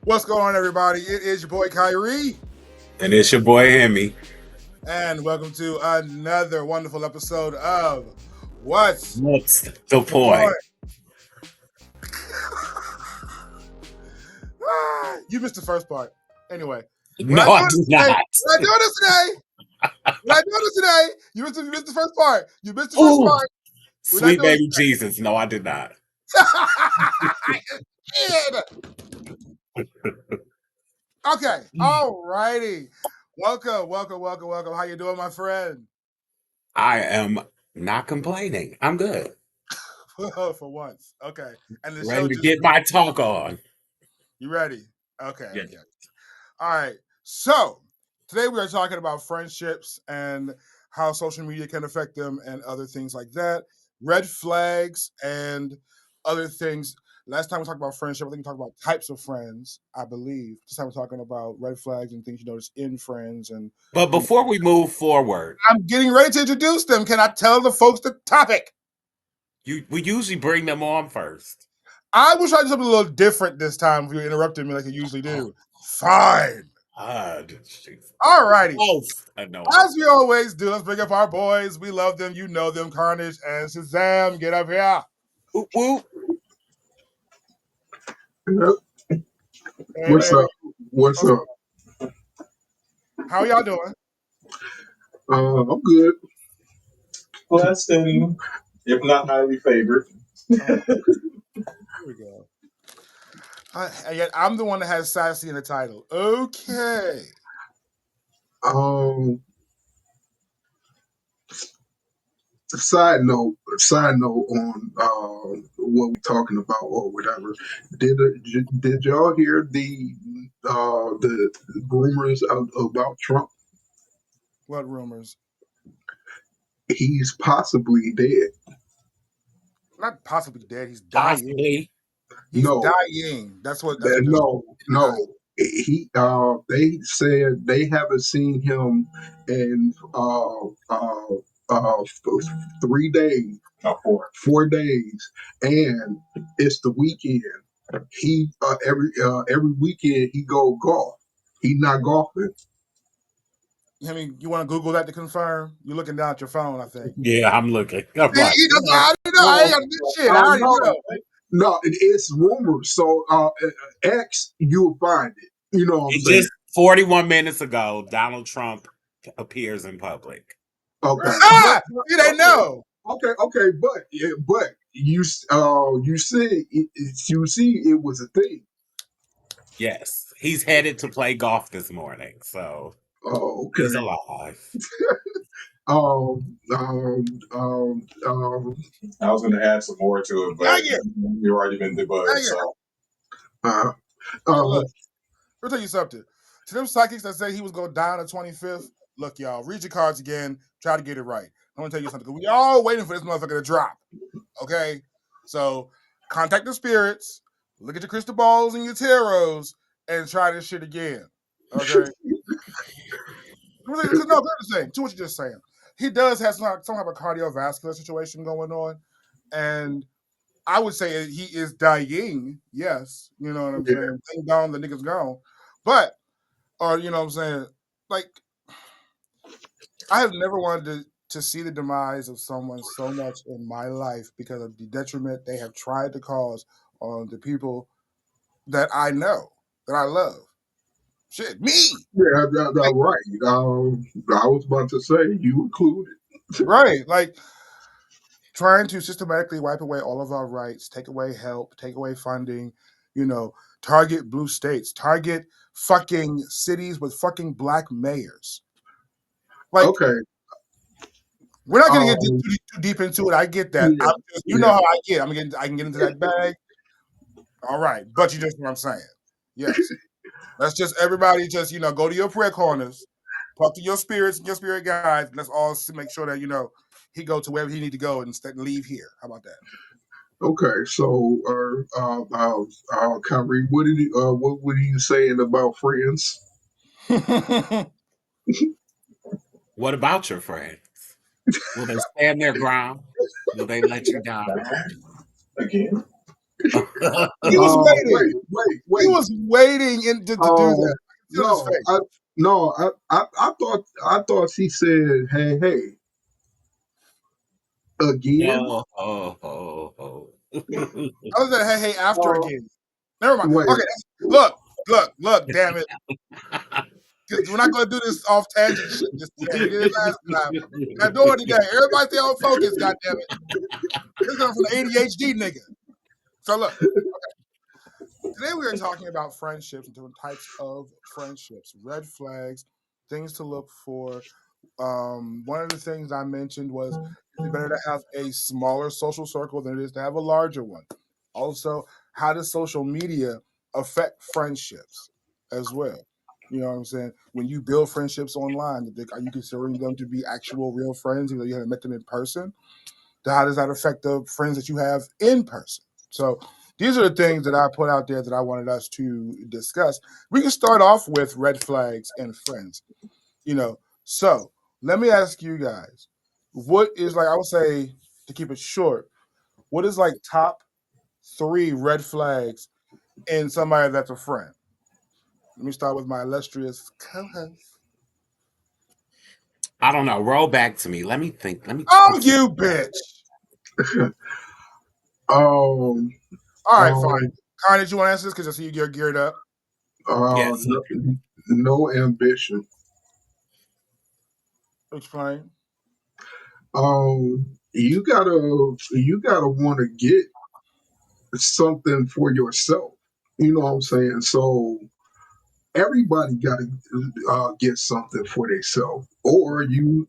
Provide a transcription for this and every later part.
What's going on, everybody? It is your boy Kyrie, And it's your boy Emmy. and welcome to another wonderful episode of What's What's the the Point? point? You missed the first part. Anyway, we're No, not I doing do this today. not. We're not doing this today. We're not doing this today. You missed the first part. You missed the first Ooh, part. We're not sweet doing baby Jesus. No, I did not. this today. Okay, all righty. Welcome. How you doing, my friend? I am not complaining. I'm good. For once. Okay. And the show Ready to just get my talk on. You ready? Okay. Yeah. All right. So today we are talking about friendships and how social media can affect them and other things like that. Red flags and other things. Last time we talked about friendship, I think we talked about types of friends, I believe. This time we're talking about red flags and things you notice in friends and But you know. before we move forward, I'm getting ready to introduce them. Can I tell the folks the topic? we usually bring them on first. I wish I did something a little different this time if you interrupted me like you usually Oh, do. Fine. Jesus. All righty. Most annoying. As we always do, let's bring up our boys. We love them. You know them. Carnage and Shazam. Get up here. Whoop, whoop. Yep. Hey, What's baby. up? What's What's up? up? How y'all doing? I'm good. Blessed and if not highly favored. Oh, here we go. And yet I'm the one that has sassy in the title. Okay. Um, side note on what we're talking about or whatever. Did y'all hear the rumors about Trump? What rumors? He's possibly dead. Not possibly dead. He's dying. Possibly. He's No, dying. That's what they're no, denying. no. They said they haven't seen him in uh 3 days, Not for 4 days, and it's the weekend. He every weekend he go golf. He not golfing. I mean, you want to Google that to confirm? You're looking down at your phone, I think. Yeah, I'm looking. I'm See, like, that's what I already know. I ain't Well, got to do shit. I already no, know. no, it's rumors. So X, you'll find it. You know what I'm it saying? just 41 minutes ago, Donald Trump appears in public. Okay, See, they okay, know. okay, but you see you see it was a thing. Yes, he's headed to play golf this morning, so Oh, he's okay. alive. I was going to add some more to it, Dang but it. you've already been debugged. Dang it. So uh, Hey, uh, look. Let me tell you something. To them psychics that say he was going to die on the 25th, look, y'all, read your cards again. Try to get it right. I'm going to tell you something. 'Cause we all waiting for this motherfucker to drop. Okay? So contact the spirits, look at your crystal balls and your tarots, and try this shit again. Okay? Because no, they're the same. To what you're just saying. He does have some type of cardiovascular situation going on. And I would say he is dying. Yes. You know what I'm yeah, saying? Ding dong, the nigga's gone. But, or, you know what I'm saying? Like, I have never wanted to see the demise of someone so much in my life because of the detriment they have tried to cause on the people that I know, that I love. Shit, me. that right. I was about to say you included. Right. Like, trying to systematically wipe away all of our rights, take away help, take away funding, you know, target blue states, target fucking cities with fucking black mayors. Like, Okay. we're not gonna get Um. too deep into it. I get that. Yeah. You know Yeah. how I get. I can get into that bag. All right, but you just what I'm saying. Yes, let's just everybody just go to your prayer corners, talk to your spirits and your spirit guides. And let's all make sure that he go to wherever he need to go and leave here. How about Okay. So, Kyrie, what were you saying about friends? that? What about your friends? Will they stand their ground? Will they let you down? again. He was waiting. He Wait. was waiting to do that. I can feel his face. I thought she said, hey, again. No. Oh. I was like, hey, after Uh, again. Never mind. wait, Okay, look, damn it. Because we're not going to do this off tangent shit this time. We did it last time. We're not doing it today. Everybody stay on focus, goddammit. This is coming from the ADHD nigga. So look, today we are talking about friendships and different types of friendships, red flags, things to look for. One of the things I mentioned was it's better to have a smaller social circle than it is to have a larger one. Also, how does social media affect friendships as well? You know what I'm saying? When you build friendships online, are you considering them to be actual real friends, even though you haven't met them in person? How does that affect the friends that you have in person? So these are the things that I put out there that I wanted us to discuss. We can start off with red flags and friends. So let me ask you guys, what is like I would say to keep it short, what is like top 3 red flags in somebody that's a friend? Let me start with my illustrious co-host. I don't know. Roll back to me. Let me think. Let me Oh, think. you bitch! um, All right, fine. um, Karen, did you want to answer this? Because I see you're geared up. Yes. no ambition. Explain. You gotta want to get something for yourself. You know what I'm saying? So everybody got to get something for themselves, or you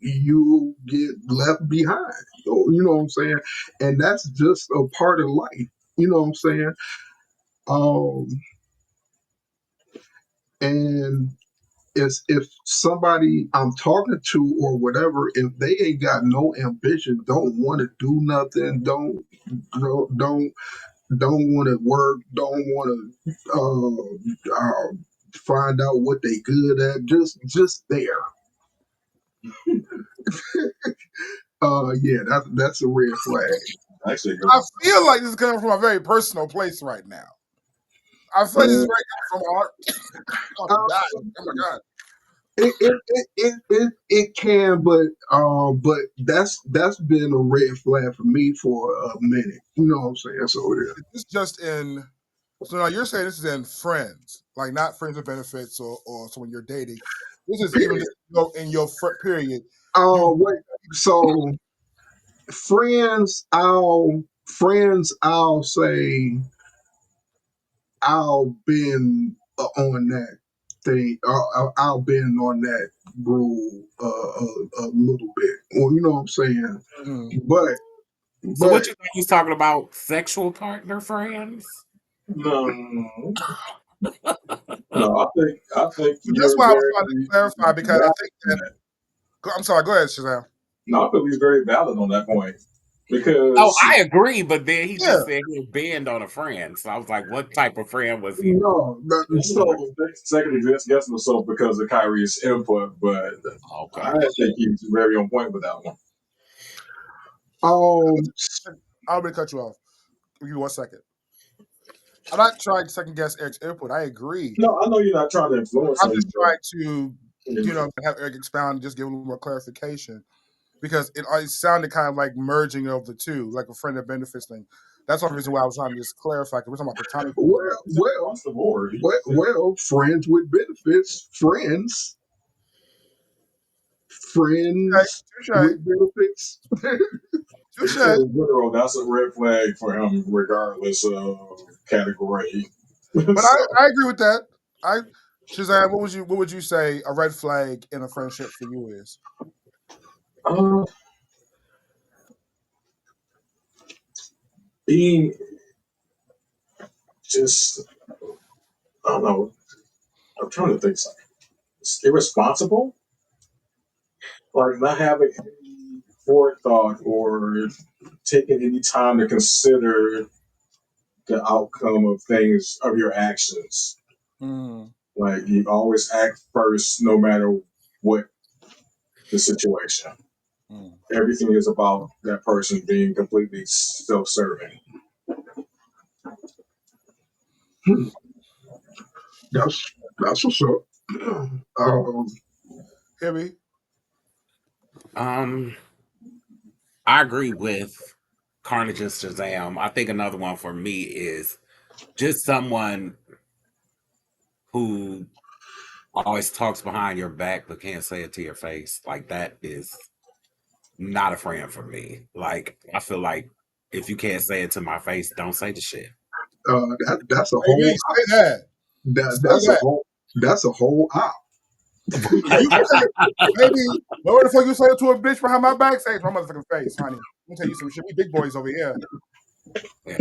get left behind. You know what I'm saying? And that's just a part of life. You know what I'm saying? Um, and it's if somebody I'm talking to or whatever, if they ain't got no ambition, don't want to do nothing, don't want to work, don't want to find out what they good at, just there. Yeah, that's a red flag. Actually, I feel like this is coming from a very personal place right now. I feel like this is Uh, very from our heart. Oh, uh, I'm dying. Oh my god. it can, but that's been a red flag for me for a minute. You know what I'm saying? So yeah. It's just in. So now you're saying this is in friends, like not friends with benefits or someone you're dating. This is even Period. just in your period. You Wait. So I'll say I'll been on that thing. I'll been on that rule a little bit. Well, you know what I'm saying. Mhm. But So but what you think he's talking about? Sexual partner friends? no, no. I think That's you're why I was very trying to clarify because I valid think on that. that. I'm sorry. Go ahead, Shazam. No, I feel he's very valid on that point Oh, because I agree, but then he Yeah. just said he was banned on a friend. So I was like, what type of friend was he? no. So secondly, guess so because of Kyrie's input, but I Okay. think he's very on point with that one. um I'll really cut you off. Give you 1 second. I'm not trying to second guess Eric's input. I agree. No, I know you're not trying to influence I'm him, just but trying to, have Eric expound and just give a little more clarification because it sounded kind of like merging of the two, like a friend that benefits thing. That's one reason why I was trying to just clarify because we're talking about platonic friends. across the board. friends with benefits, Okay, friends touche, with benefits. touche. So, in general, that's a red flag for him, regardless of category. But So, I agree with that. I Shazam, what would you say a red flag in a friendship for you is? uh, being just, I don't know, I'm trying to think something. It's irresponsible, like not having any forethought or taking any time to consider the outcome of things, of your actions. Mm, Like you always act first, no matter what the situation. mm. Everything is about that person being completely self-serving. Hmm. That's what's up. Hibby. Um, I agree with Carnage's Shazam. I think another one for me is just someone who always talks behind your back but can't say it to your face. Like that is not a friend for me. Like I feel like if you can't say it to my face, don't say the shit. That's a Maybe whole say that. Say that's a that. whole op. You can say maybe. What the fuck you say it to a bitch behind my back? Say it to my motherfucking face, honey. Let me tell you some shit. We big boys over here. Yeah.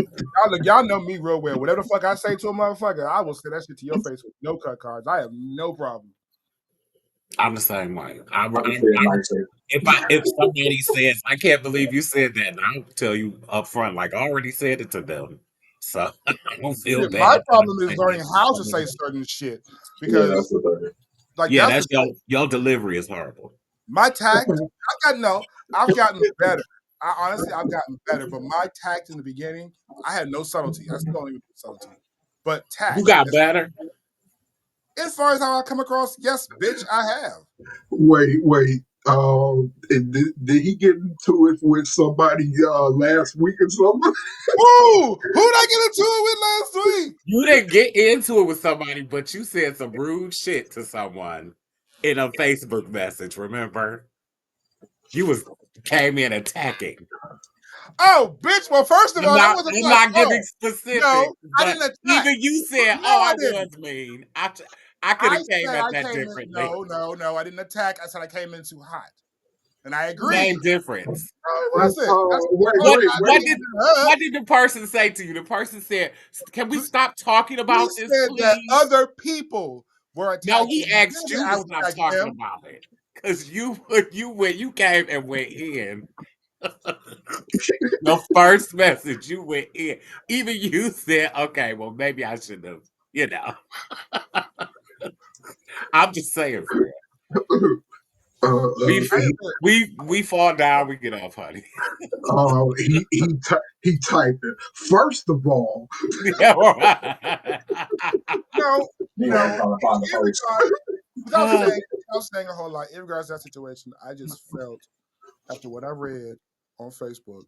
Y'all know me real well. Whatever the fuck I say to a motherfucker, I will say that shit to your face with no cut cards. I have no problem. I'm the same way. I would say it nicer. If somebody says, I can't believe you said that, I'll tell you up front, like I already said it to them. So I don't feel Shit, my bad. problem is learning how to say certain shit Yeah, because, that's the thing. like, Yeah, that's that's the thing. your delivery is horrible. My tact. I've gotten better. I've gotten better, but my tact in the beginning, I had no subtlety. I still don't even do subtlety, but You tact. got better. As far as how I come across, yes, bitch, I have. Wait. Did he get into it with somebody last week or something? Who did I get into it with last week? You didn't get into it with somebody, but you said some rude shit to someone in a Facebook message. Remember, you came in attacking. Oh, bitch. Well, first of all, that wasn't I'm my not giving fault. No, specifics, I but didn't attack. even you said, No, "Oh, I I didn't. was mean." I could I have came said at I that came in. differently. No, I didn't attack. I said I came in too hot, and I agree. Same difference. No, it wasn't. That's Wait, What wait, I what wait. didn't did get her. what did the person say to you? The person said, "Can we stop talking He about this, said that please?" other people were No, attacking he me. He asked didn't say you to I was stop attacking talking him. about it because you came and went in. The first message you went in. Even you said, "Okay, well maybe I shouldn't have." You know, I'm just saying, friend. We Uh, I he, admit, we fall down, we get up, honey. he typed it. First of all, Yeah, right. no, You no. ain't trying to find the In post. regard, without saying a whole lot, in regards to that situation, I just felt after what I read on Facebook,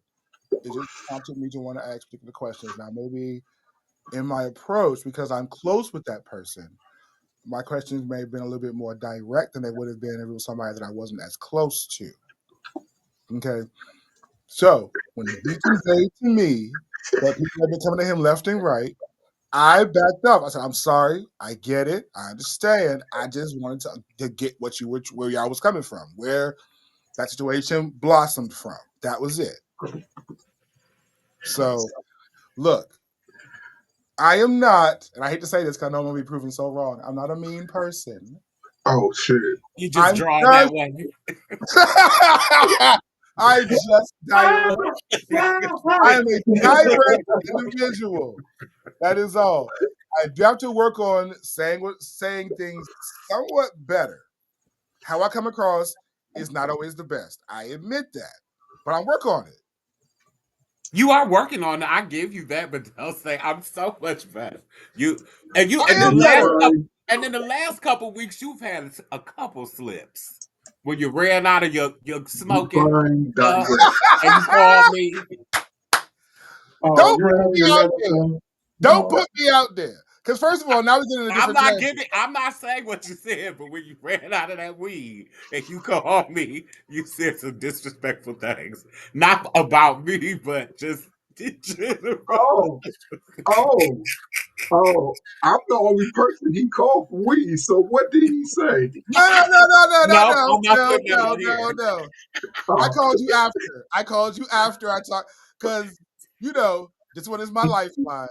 it just prompted me to want to ask particular questions. Now, maybe in my approach, because I'm close with that person, my questions may have been a little bit more direct than they would have been if it was somebody that I wasn't as close to. Okay. So when he conveyed to me that people have been coming to him left and right, I backed up. I said, "I'm sorry. I get it. I understand. I just wanted to get what you were where y'all was coming from, where that situation blossomed from. That was it." So look, I am not, and I hate to say this because I know I'm gonna be proven so wrong. I'm not a mean person. oh shit. You just I'm drawing just that way. I'm just direct. I am a direct individual. That is all. I do have to work on saying things somewhat better. How I come across is not always the best. I admit that, but I work on it. You are working on it. I give you that, but don't say I'm so much better. You and you I am better. and in the last couple weeks you've had a couple slips when you ran out of your smoking Define stuff direct. and you called me. Don't You're put having me out another there. thing? Don't No. put me out there. Because first of all, now we're getting a different tangent. I'm not saying what you said, but when you ran out of that weed and you called me, you said some disrespectful things. Not about me, but just in general. Oh, oh, oh. I'm the only person he called for weed. So what did he say? No, I'm not No, putting that on here. no. I Oh, called you after. I called you after I talked because this one is my lifeline.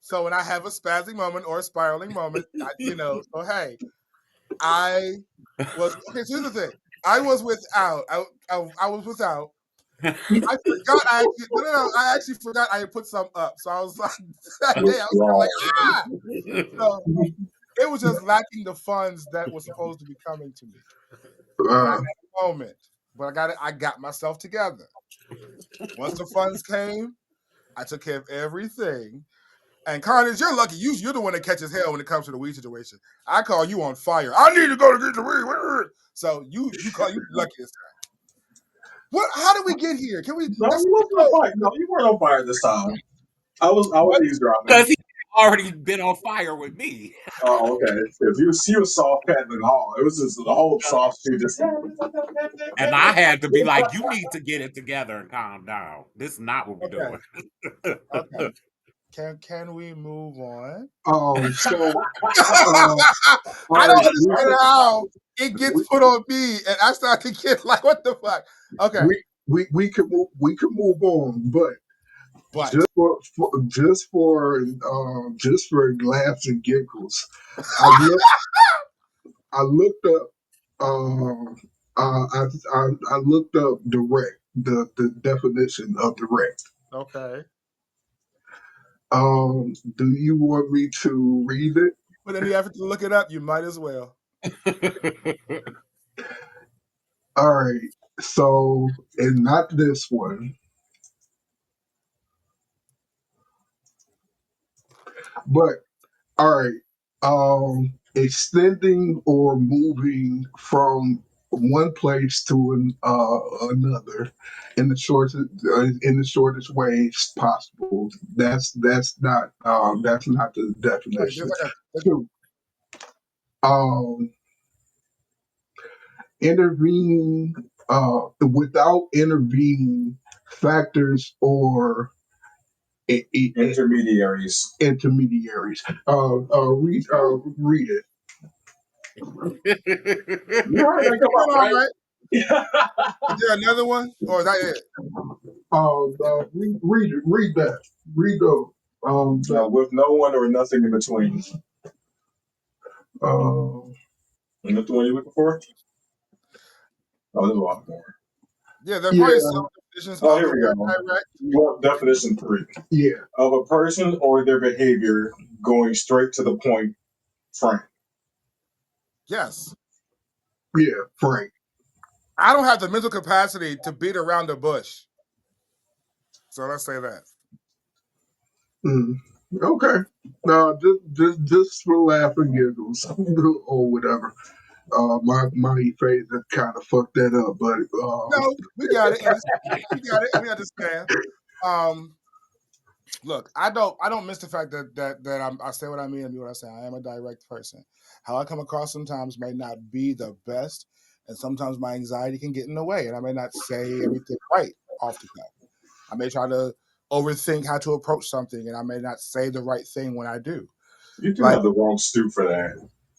So when I have a spazzing moment or a spiraling moment, so hey, I was okay. So here's the thing: I was without. I was without. I forgot. I actually no. I actually forgot I had put some up. So I was like that day. I was kind of like ah. So it was just lacking the funds that were supposed to be coming to me, and I had uh, a moment, but I got it. I got myself together. Once the funds came, I took care of everything. And Carnage, you're lucky. You're the one that catches hell when it comes to the weed situation. I call you on fire. I need to go to get the weed. So you lucky this time. What? How did we get here? Can we? No, you wasn't on fire. No, you weren't on fire this time. I was eavesdropping. Because he already been on fire with me. Oh, okay. If he was soft petting all. It was just the whole soft shoe just. And I had to be like, you need to get it together and calm down. This is not what we're doing. Okay. Can we move on? So I don't understand how it gets put on me, and I start to get like, what the fuck? Okay, we can move on, but just for laughs and giggles, I looked up I looked up direct, the definition of direct. okay. Do you want me to read it? Put any effort to look it up, you might as well. All right. So, and not this one, but all right. Extending or moving from one place to another in the shortest ways possible. That's not the definition. Two, intervening without intervening factors or intermediaries. Read it. You heard that come out, right? Is there another one, or is that it? Read that. Read those. With no one or nothing in between. Is that the one you're looking for? Oh, there's a lot more. Yeah, there's probably some definitions. Oh, here we go. Direct. You want definition 3? Yeah. Of a person or their behavior going straight to the point, frank. Yes. Yeah, frank. I don't have the mental capacity to beat around the bush. So let's say that. Okay. No, just for laugh and giggles or whatever. My face has kind of fucked that up, but no, we got it. We got it. We understand. Look, I don't miss the fact that I say what I mean and mean what I say. I am a direct person. How I come across sometimes may not be the best, and sometimes my anxiety can get in the way, and I may not say everything right off the cuff. I may try to overthink how to approach something, and I may not say the right thing when I do. You do have the wrong stoop for that.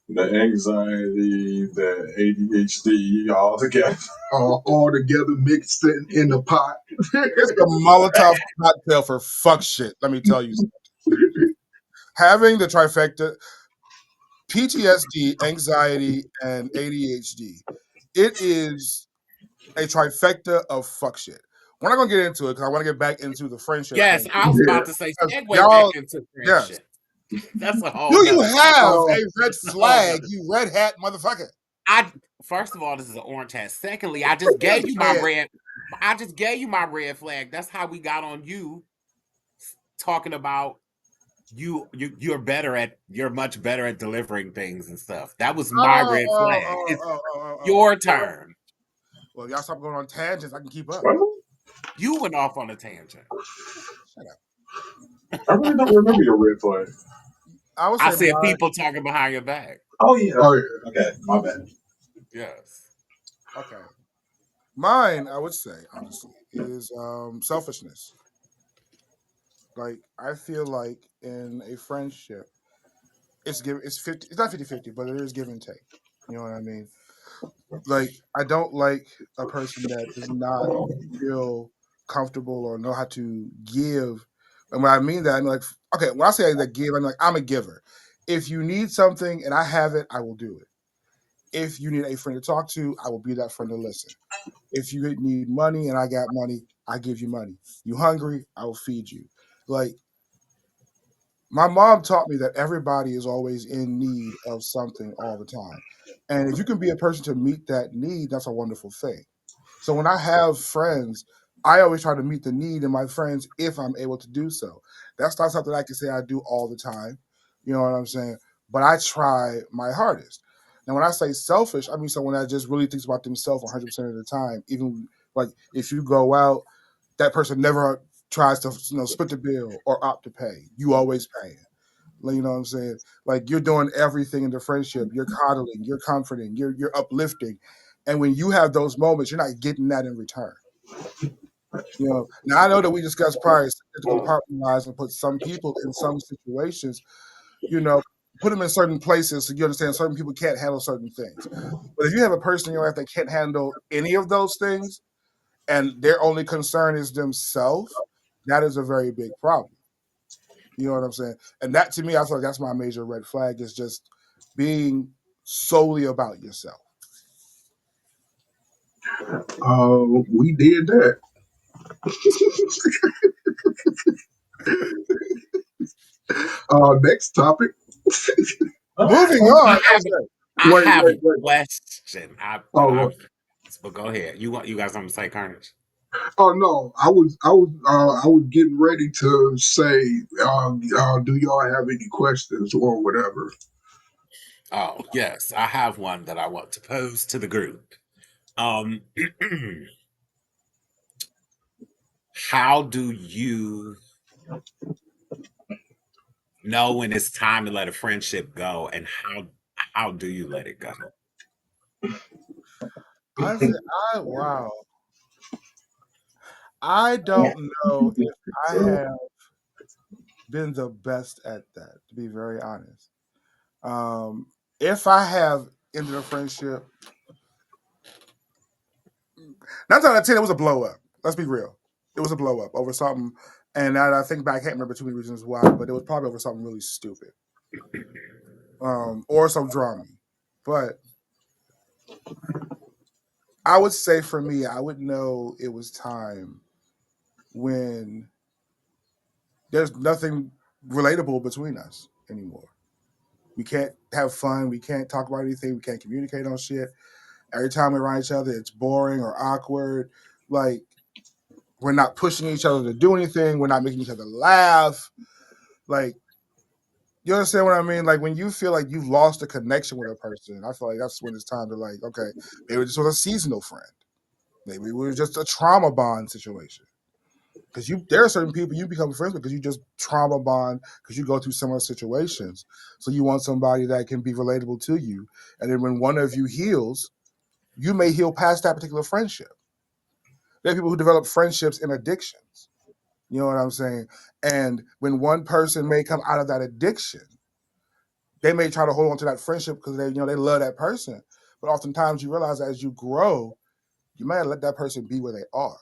The anxiety, the ADHD, all together mixed in the pot. It's a Molotov cocktail for fuck shit. Let me tell you something. Having the trifecta, PTSD, anxiety, and ADHD, it is a trifecta of fuck shit. We're not gonna get into it because I want to get back into the friendship. Yes, thing. I was about to say segue back into friendship. Yes. That's a whole. Do you have a red flag, you red hat motherfucker? First of all, this is an orange hat. Secondly, I just gave you my red. I just gave you my red flag. That's how we got on you talking about you're much better at delivering things and stuff. That was my red flag. It's your turn. Well, y'all stop going on tangents. I can keep up. You went off on a tangent. Shut up. I really don't remember your red flag. I said people talking behind your back. Oh yeah. Okay, my bad. Yes. Okay. Mine, I would say, honestly, is selfishness. Like, I feel like in a friendship, it's 50. It's not 50-50, but it is give and take. You know what I mean? Like, I don't like a person that does not feel comfortable or know how to give. And when I mean that, I'm like, okay, when I say that give, I'm like, I'm a giver. If you need something and I have it, I will do it. If you need a friend to talk to, I will be that friend to listen. If you need money and I got money, I give you money. You hungry, I will feed you. Like, my mom taught me that everybody is always in need of something all the time. And if you can be a person to meet that need, that's a wonderful thing. So when I have friends, I always try to meet the need in my friends if I'm able to do so. That's not something I can say I do all the time. You know what I'm saying? But I try my hardest. Now, when I say selfish, I mean someone that just really thinks about themselves 100% of the time. Even like if you go out, that person never tries to split the bill or opt to pay. You always paying. You know what I'm saying? Like you're doing everything in the friendship. You're coddling, you're comforting, you're uplifting. And when you have those moments, you're not getting that in return. Now I know that we discussed prior to compartmentalize and put some people in some situations, put them in certain places so you understand certain people can't handle certain things. But if you have a person in your life that can't handle any of those things and their only concern is themselves, that is a very big problem. You know what I'm saying? And that to me, I feel like that's my major red flag is just being solely about yourself. We did that. Next topic. Moving I on. have, I Wait, have wait, a wait. question. Oh, But go ahead. You guys something to say, Carnage? oh no! I was getting ready to say, do y'all have any questions or whatever? Oh yes, I have one that I want to pose to the group. Um, how do you know when it's time to let a friendship go, and how do you let it go? Honestly, wow. I don't know if I have been the best at that, to be very honest. If I have ended a friendship, 9 out of 10, it was a blow up. Let's be real. It was a blow up over something. And now that I think back, I can't remember too many reasons why, but it was probably over something really stupid or some drama. But I would say for me, I would know it was time when there's nothing relatable between us anymore. We can't have fun. We can't talk about anything. We can't communicate on shit. Every time we're around each other, it's boring or awkward. Like, we're not pushing each other to do anything. We're not making each other laugh. Like, you understand what I mean? Like, when you feel like you've lost a connection with a person, I feel like that's when it's time to, like, okay, maybe this was a seasonal friend. Maybe it was just a trauma bond situation. Because there are certain people you become friends with because you just trauma bond because you go through similar situations. So you want somebody that can be relatable to you. And then when one of you heals, you may heal past that particular friendship. There are people who develop friendships in addictions. You know what I'm saying? And when one person may come out of that addiction, they may try to hold on to that friendship because they love that person. But oftentimes you realize that as you grow, you might let that person be where they are.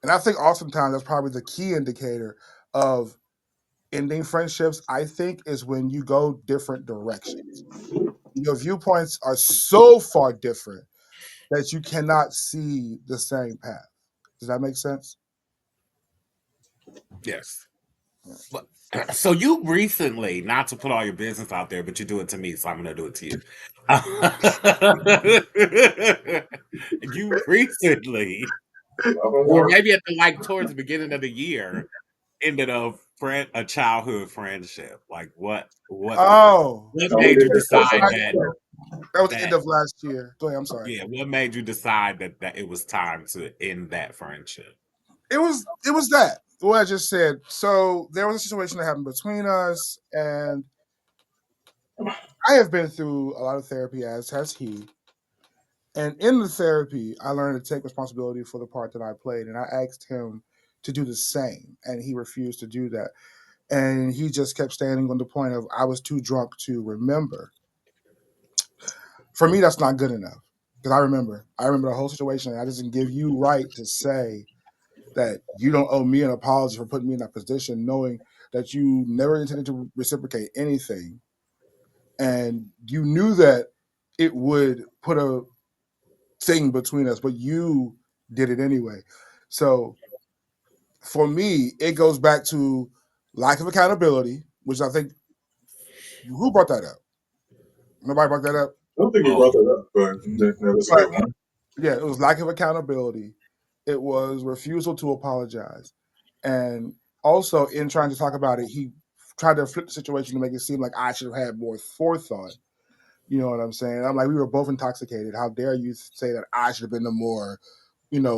And I think oftentimes that's probably the key indicator of ending friendships, I think, is when you go different directions. Your viewpoints are so far different that you cannot see the same path. Does that make sense? Yes. But, so you recently, not to put all your business out there, but you do it to me, so I'm going to do it to you. You recently, or maybe at towards the beginning of the year, ended a childhood friendship. Like what Oh, made you that was decide last year. That was the end that of last year. Go ahead, I'm sorry. yeah, what made you decide that it was time to end that friendship? It was that. What I just said. So there was a situation that happened between us, and I have been through a lot of therapy, as has he. And in the therapy, I learned to take responsibility for the part that I played, and I asked him to do the same, and he refused to do that. And he just kept standing on the point of I was too drunk to remember. For me, that's not good enough because I remember. I remember the whole situation. And I doesn't give you right to say that you don't owe me an apology for putting me in that position, knowing that you never intended to reciprocate anything, and you knew that it would put a thing between us, but you did it anyway. So for me, it goes back to lack of accountability, which I think who brought that up? Nobody brought that up. I don't think you Oh, brought that up, but that's a Right. good one. Yeah, it was lack of accountability. It was refusal to apologize. And also in trying to talk about it, he tried to flip the situation to make it seem like I should have had more forethought. You know what I'm saying? I'm like, we were both intoxicated. How dare you say that I should have been the more,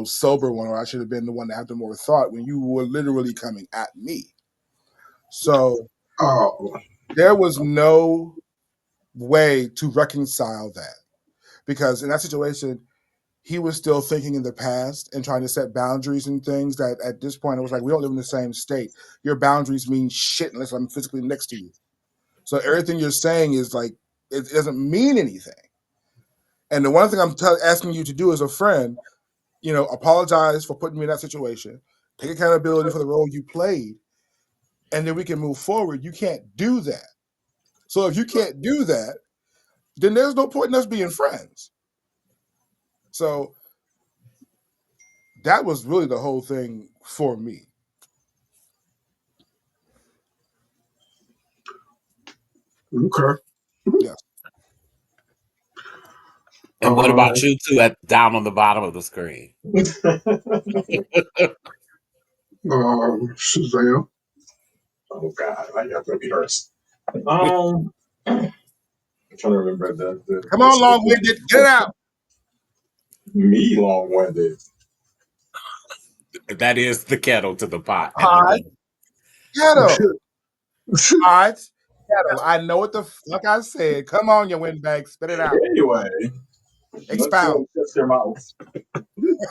sober one, or I should have been the one that had the more thought when you were literally coming at me. So Oh, there was no way to reconcile that, because in that situation, he was still thinking in the past and trying to set boundaries and things that at this point, it was like, we don't live in the same state. Your boundaries mean shit unless I'm physically next to you. So everything you're saying is like, it doesn't mean anything. And the one thing I'm asking you to do as a friend, apologize for putting me in that situation, take accountability for the role you played, and then we can move forward. You can't do that. So if you can't do that, then there's no point in us being friends. So that was really the whole thing for me. okay. Yes. And what about you two down on the bottom of the screen? Shazam. Oh God, I got to be hurts. I'm trying to remember Come on, long-winded, get it out. Me long-winded. That is the kettle to the pot. Hot kettle. Hot kettle. I know what the fuck I said. Come on, you windbag, spit it out. Anyway, Expound. Shut your mouth.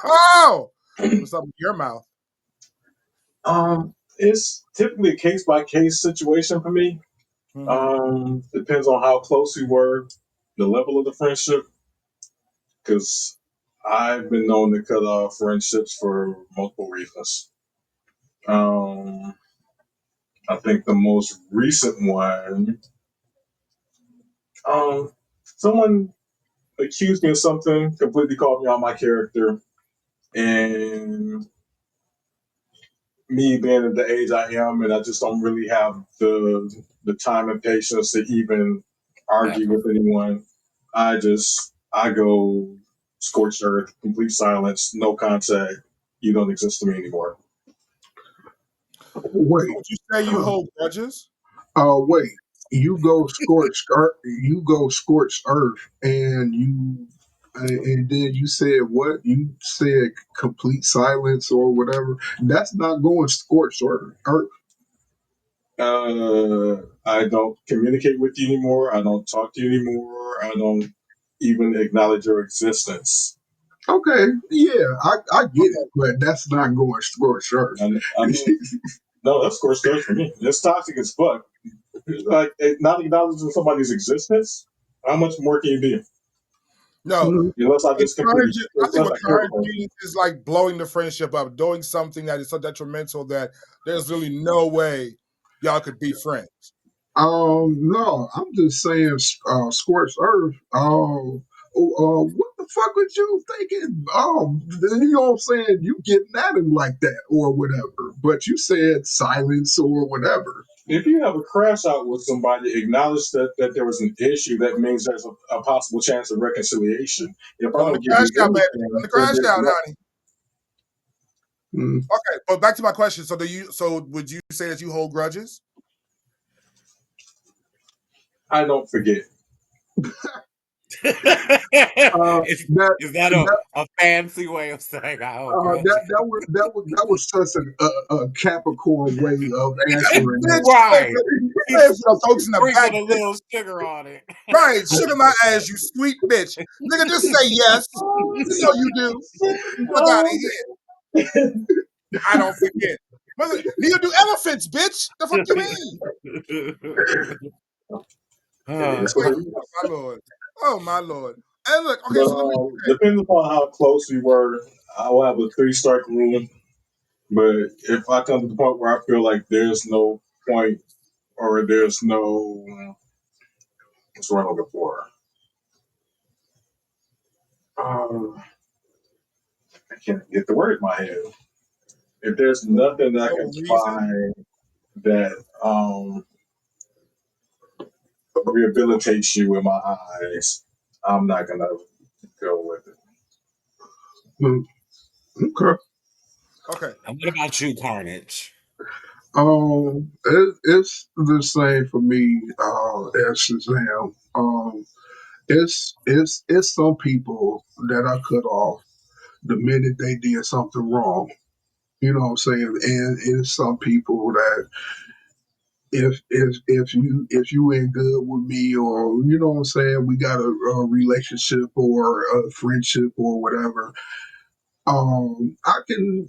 Oh, what's up with your mouth? It's typically a case by case situation for me. Depends on how close we were, the level of the friendship. Because I've been known to cut off friendships for multiple reasons. I think the most recent one, someone accused me of something, completely called me on my character, and me being at the age I am, and I just don't really have the time and patience to even argue with anyone. I go scorched earth, complete silence, no contact. You don't exist to me anymore. Wait. Would you say you hold grudges? Wait. You go scorched earth. You go scorched earth, and then you said what? You said complete silence or whatever. That's not going scorched earth. I don't communicate with you anymore. I don't talk to you anymore. I don't even acknowledge your existence. Okay, yeah, I get it, but that's not going scorched earth. I mean, no, that's scorched earth for me. It's toxic as fuck. Like not acknowledging somebody's existence. How much more can you be? No. Unless I just completely. I think what encouraging is like blowing the friendship up, doing something that is so detrimental that there's really no way y'all could be friends. No, I'm just saying, scorched earth. What the fuck was you thinking? You know what I'm saying? You getting at him like that or whatever, but you said silence or whatever. If you have a crash out with somebody, acknowledge that there was an issue. That means there's a possible chance of reconciliation. If I don't give you Crash out, baby. anything, On the crash out, honey. Mm. Okay, but back to my question. So would you say that you hold grudges? I don't forget. Is that a fancy way of saying I hold grudges? That was such a Capricorn way of answering that. Right. Folks in the back, a little sugar on it. Right, sugar my ass, you sweet bitch. Nigga, just say yes. You know you do. Fuck out of here. I don't forget. Neither do elephants, bitch. The fuck you mean? Oh my lord. Oh my lord. And look, okay, so let me depending upon how close we were, I will have a 3-strike rule. But if I come to the point where I feel like there's no point or there's no what's what I'm looking for. I can't get the word in my head. If there's nothing that I can find that rehabilitates you in my eyes, I'm not gonna go with it. Okay. Okay. And what about you, Carnage? It's the same for me as Shazam. It's some people that I cut off the minute they did something wrong. You know what I'm saying? And it's some people that if you ain't good with me, or you know what I'm saying, we got a relationship or a friendship or whatever. I can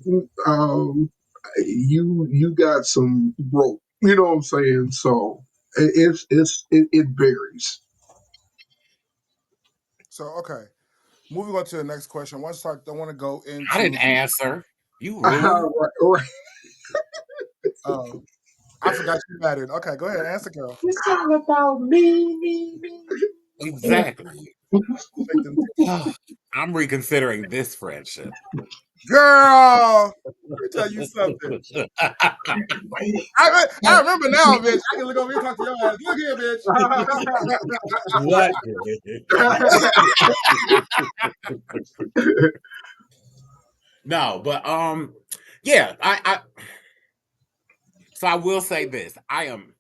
you got some rope. You know what I'm saying? So it varies. So okay, moving on to the next question. I want to go I into didn't the. answer. You rude. Right. Oh, I forgot you mattered. Okay, go ahead, answer, girl. It's all about me. Exactly. Take them. I'm reconsidering this friendship. Girl, let me tell you something. I remember now, bitch. I can look over here and talk to your ass. Look here, bitch. What? No, but yeah, so I will say this. I am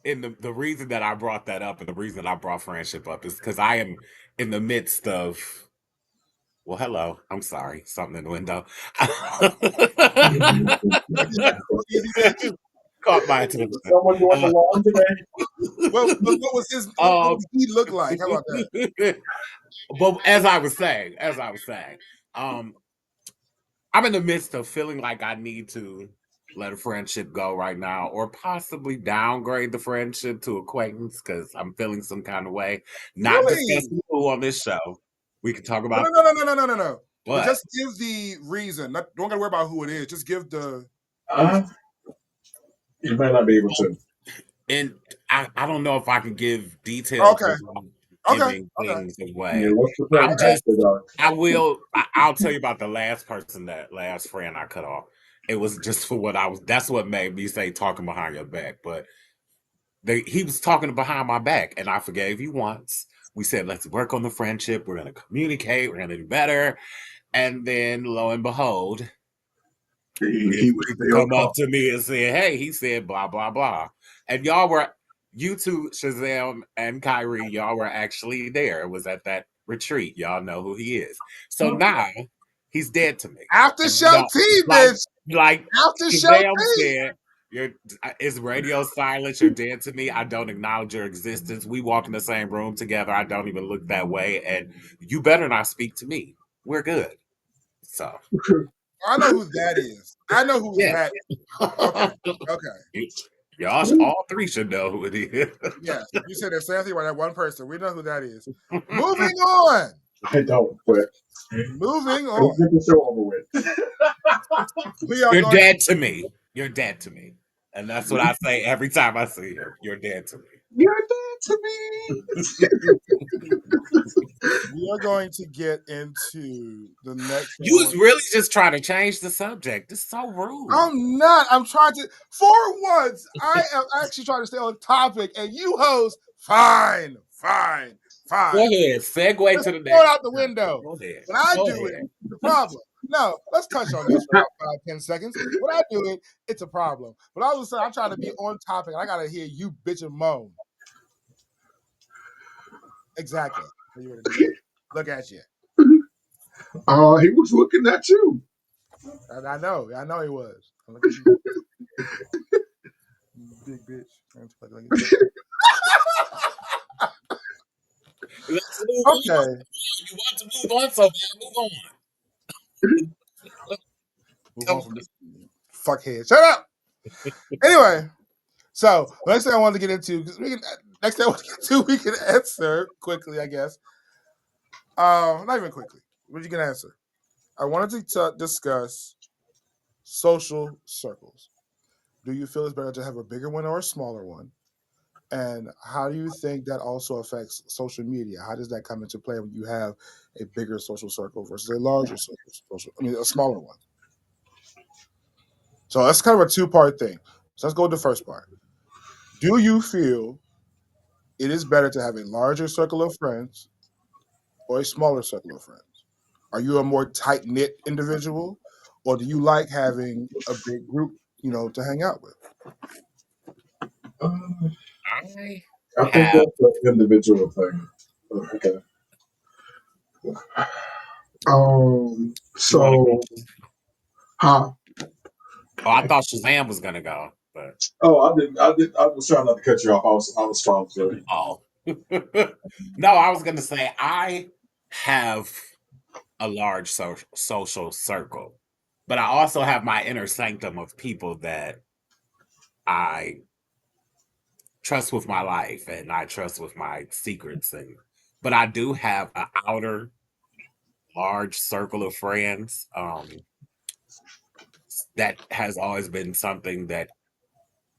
in the reason that I brought that up and the reason that I brought friendship up is because I am in the midst of well, hello. I'm sorry. Something in the window. Easy, bitch. Caught my attention. Someone doing the Uh, lawn today? What was his? What um, does he look like? How about that? but as I was saying, um, I'm in the midst of feeling like I need to let a friendship go right now, or possibly downgrade the friendship to acquaintance because I'm feeling some kind of way. Not Really? discussing who on this show. We can talk No, about no, no, no, no, no, no, no. But what. just give the reason. Don't gotta worry about who it is. Just give the Uh, reason. you might not be able to. And I don't know if I can give details Okay, without okay, giving okay. things Yeah, away. what's the I'm friend just after dark? I'll tell you about the last friend I cut off. It was just for what I was that's what made me say talking behind your back. But he was talking behind my back and I forgave you once. We said let's work on the friendship, we're gonna communicate, we're gonna do better. And then lo and behold, He his was people still come up caught. to me and say, "Hey," he said, "blah blah blah," and you two, Shazam and Kyrie, y'all were actually there. It was at that retreat. Y'all know who he is. So now he's dead to me, After and show T, like bitch. like After show Shazam T. said. You're is radio silence. You're dead to me. I don't acknowledge your existence. We walk in the same room together. I don't even look that way, and you better not speak to me. We're good. So I know who that is. I know who yeah. that. Okay, okay. Y'all, all three should know who it is. Yes, you said the same thing about that one person. We know who that is. Moving on. I don't, but Moving let's on. get the show over with. We are You're going. dead to me. You're dead to me. And that's what I say every time I see him. You're dead to me. You're dead to me. We are going to get into the next You was one. really just trying to change the subject. This is so rude. I'm not. I'm trying to. For once, I am actually trying to stay on topic, and you host. Fine, fine, Go fine. ahead. Segue Just to the throw it next out the topic. window. Go ahead. When I Go do it, ahead. it's a problem. No, let's touch on this for about 5, 10 seconds. When I do it, it's a problem. But all of a sudden, I'm trying to be on topic, and I gotta hear you bitch and moan. Exactly. You would do that. Look at you. He was looking at you. I know. I know he was. Look at you, big bitch. Let's move on. Okay. You want to move on, so bad. Move on. Move on Come from this fuckhead. Shut up. Anyway, so the next thing I wanted to get into, next thing I want to get to, we can answer quickly, I guess. Not even quickly, but you can answer. I wanted to discuss social circles. Do you feel it's better to have a bigger one or a smaller one? And how do you think that also affects social media? How does that come into play when you have a bigger social circle versus a larger a smaller one? So that's kind of a two-part thing. So let's go with the first part. Do you feel it is better to have a larger circle of friends or a smaller circle of friends? Are you a more tight knit individual, or do you like having a big group, to hang out with? I I think have. that's an individual thing. Okay. You want to go? So, huh? Oh, I thought Shazam was gonna go, but Oh, I didn't. I did. I was trying not to cut you off. I was following through. oh. No, I was gonna say I have a large social circle, but I also have my inner sanctum of people that I trust with my life and I trust with my secrets. But I do have an outer large circle of friends. That has always been something that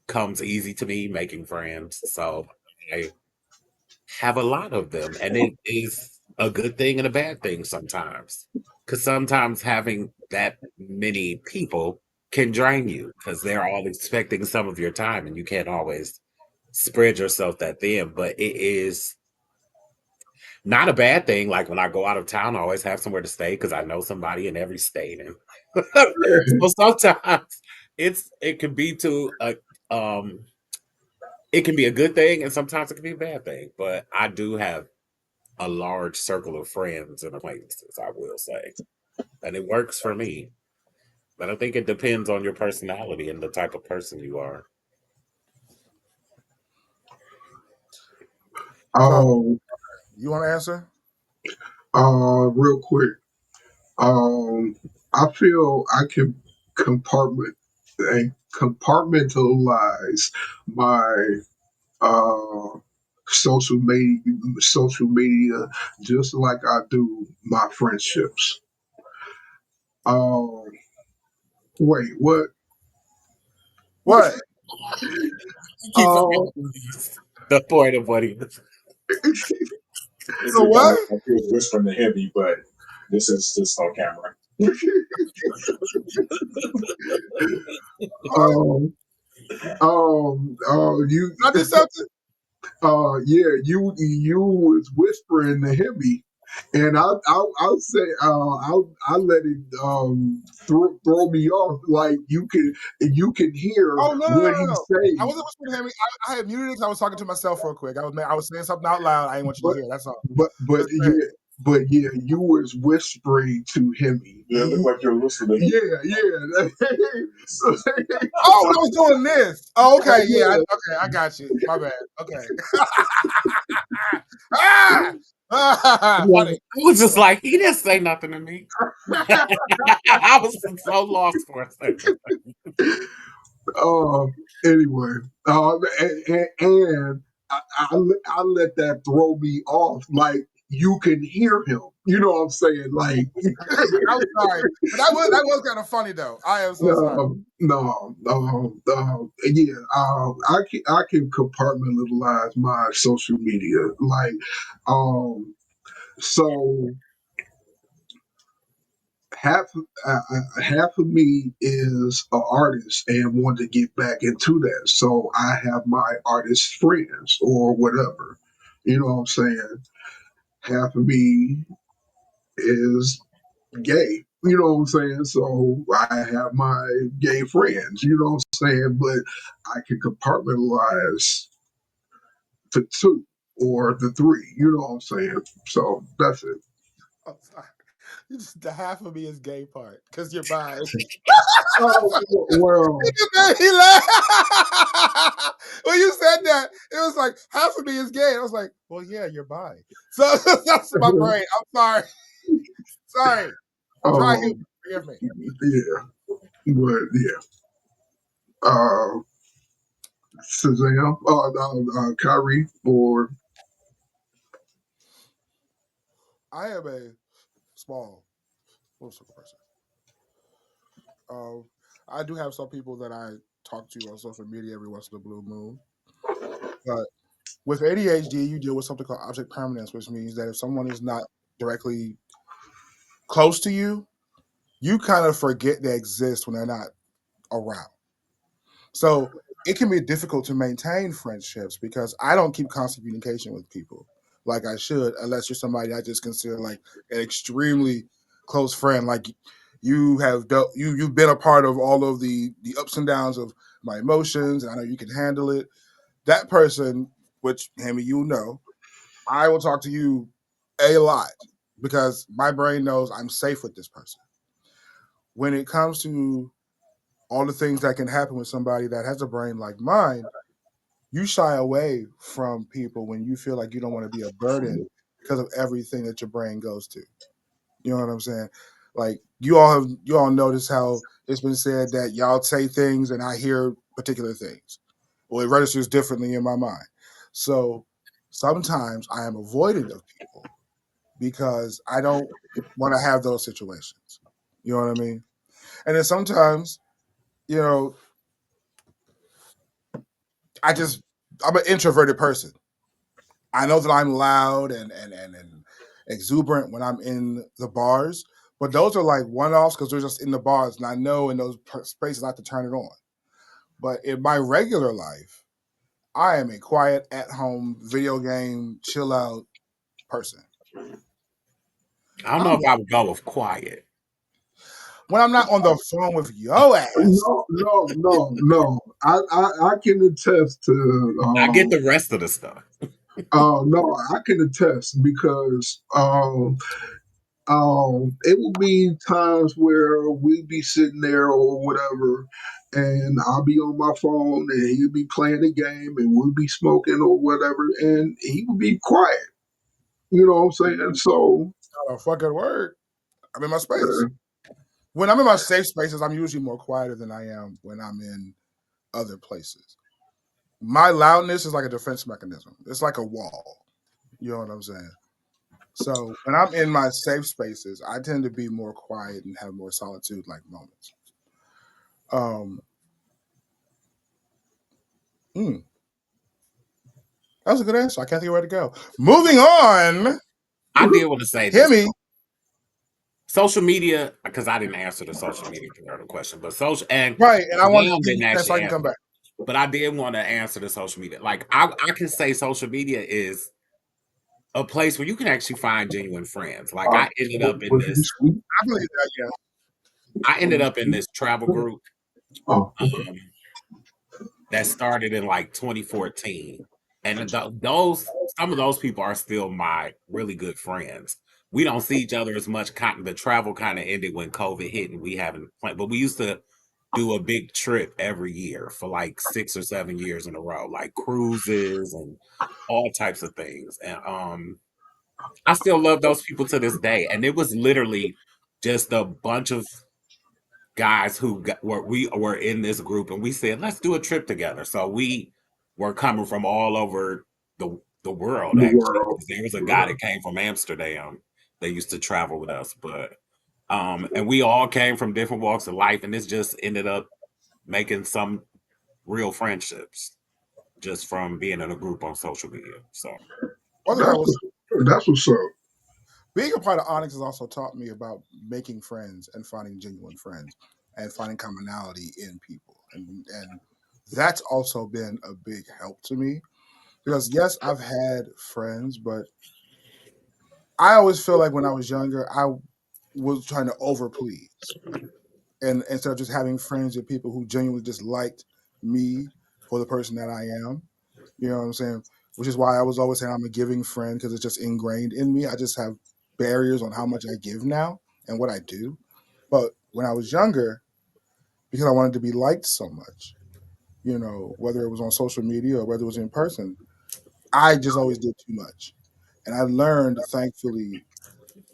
comes easy to me, making friends. So I have a lot of them, and it is a good thing and a bad thing sometimes. Because sometimes having that many people can drain you because they're all expecting some of your time, and you can't always spread yourself that thin. But it is not a bad thing. Like when I go out of town, I always have somewhere to stay because I know somebody in every state, and so sometimes it can be to a um it can be a good thing, and sometimes it can be a bad thing. But I do have a large circle of friends and acquaintances, I will say. And it works for me. But I think it depends on your personality and the type of person you are. So, Um, you want to answer? Real quick. I feel I can compartmentalize my uh social media just like I do my friendships. Um, wait, what? What? He keeps Uh, the point of what he was. It So got what? like he was whispering to Heavy, but this is just on camera. um, you, Did I do something? yeah, you was whispering to him, and I'll say I'll let it throw me off. Like you can hear Oh, no, no, no, what no, he's no. I saying, wasn't whispering to him. I had muted it 'cause I was talking to myself real quick. I was saying something out loud I didn't want you to but hear. That's all. but Just go ahead. yeah, you was whispering to him. Yeah, it looked like you were listening to him. Yeah. So, Oh, when I was doing this. Oh, okay. Yeah. yeah. Okay. I got you. My bad. Okay. ah! I Funny. was just like, he didn't say nothing to me. I was so lost for a second. Uh, anyway, and I let that throw me off. Like you can hear him. You know what I'm saying? Like I'm sorry. But that was kind of funny though. I am so sorry. yeah. I can compartmentalize my social media. Like, so half half of me is an artist and want to get back into that. So I have my artist friends or whatever. You know what I'm saying? Half of me is gay. You know what I'm saying? So I have my gay friends. You know what I'm saying? But I can compartmentalize the two or the three. You know what I'm saying? So that's it. I'm sorry. The half of me is gay part because you're bi. Oh well. He laughed. When you said that, it was like half of me is gay. I was like, well, yeah, you're bi. So that's my brain. I'm sorry. Sorry. Dry humor. um, Forgive me. yeah, but yeah. Shazam, Kyrie, or I am a small circle person. Um, I do have some people that I talk to on social media every once in a blue moon. But with ADHD, you deal with something called object permanence, which means that if someone is not directly close to you, you kind of forget they exist when they're not around. So it can be difficult to maintain friendships because I don't keep constant communication with people like I should, unless you're somebody I just consider like an extremely close friend. Like you've been a part of all of the ups and downs of my emotions, and I know you can handle it. That person, which Hammy, you know, I will talk to you a lot because my brain knows I'm safe with this person. When it comes to all the things that can happen with somebody that has a brain like mine, you shy away from people when you feel like you don't want to be a burden because of everything that your brain goes to. You know what I'm saying? Like you all notice how it's been said that y'all say things and I hear particular things. Well, it registers differently in my mind. So sometimes I am avoidant of people because I don't want to have those situations. You know what I mean? And then sometimes, you know, I'm an introverted person. I know that I'm loud and exuberant when I'm in the bars, but those are like one offs because they're just in the bars, and I know in those spaces I have to turn it on. But in my regular life, I am a quiet, at home, video game, chill out person. I don't know I'm if I would go with quiet. when I'm not on the phone with yo ass. No. I can attest to. I get the rest of the stuff. No, I can attest because it will be times where we be sitting there or whatever, and I'll be on my phone and he'll be playing a game and we'll be smoking or whatever, and he will be quiet. You know what I'm saying? So, Not a fucking word. I'm in my space. uh, When I'm in my safe spaces, I'm usually more quieter than I am when I'm in other places. My loudness is like a defense mechanism. It's like a wall. You know what I'm saying? So when I'm in my safe spaces, I tend to be more quiet and have more solitude like moments. Um, mm, that was a good answer. I can't think of where to go. Moving on, I did want to say this. Himmy. Social media, because I didn't answer the social media part of the question, but social and Right, and I wanted to Shazam give you didn't a chance so I actually can come answer. back. But I did want to answer the social media. Like I can say social media is a place where you can actually find genuine friends. Like I ended up in was you this sweet? I believe that, yeah. I ended up in this travel group Oh, okay. um, that started in like 2014. And those some of those people are still my really good friends. We don't see each other as much. The travel kind of ended when COVID hit, and we haven't planned. But we used to do a big trip every year for like 6 or 7 years in a row, like cruises and all types of things. And I still love those people to this day. And it was literally just a bunch of guys we were in this group, and we said, let's do a trip together. So we were coming from all over the world, The actually. world. There was a guy that came from Amsterdam that used to travel with us, but and we all came from different walks of life, and this just ended up making some real friendships just from being in a group on social media. So One thing I That's was that's what's up. being a part of Onyx has also taught me about making friends and finding genuine friends and finding commonality in people, and that's also been a big help to me because yes, I've had friends, but I always feel like when I was younger, I was trying to over please, and instead of just having friends with people who genuinely just liked me for the person that I am. You know what I'm saying? Which is why I was always saying I'm a giving friend because it's just ingrained in me. I just have barriers on how much I give now and what I do. But when I was younger, because I wanted to be liked so much, whether it was on social media or whether it was in person, I just always did too much. And I learned, thankfully,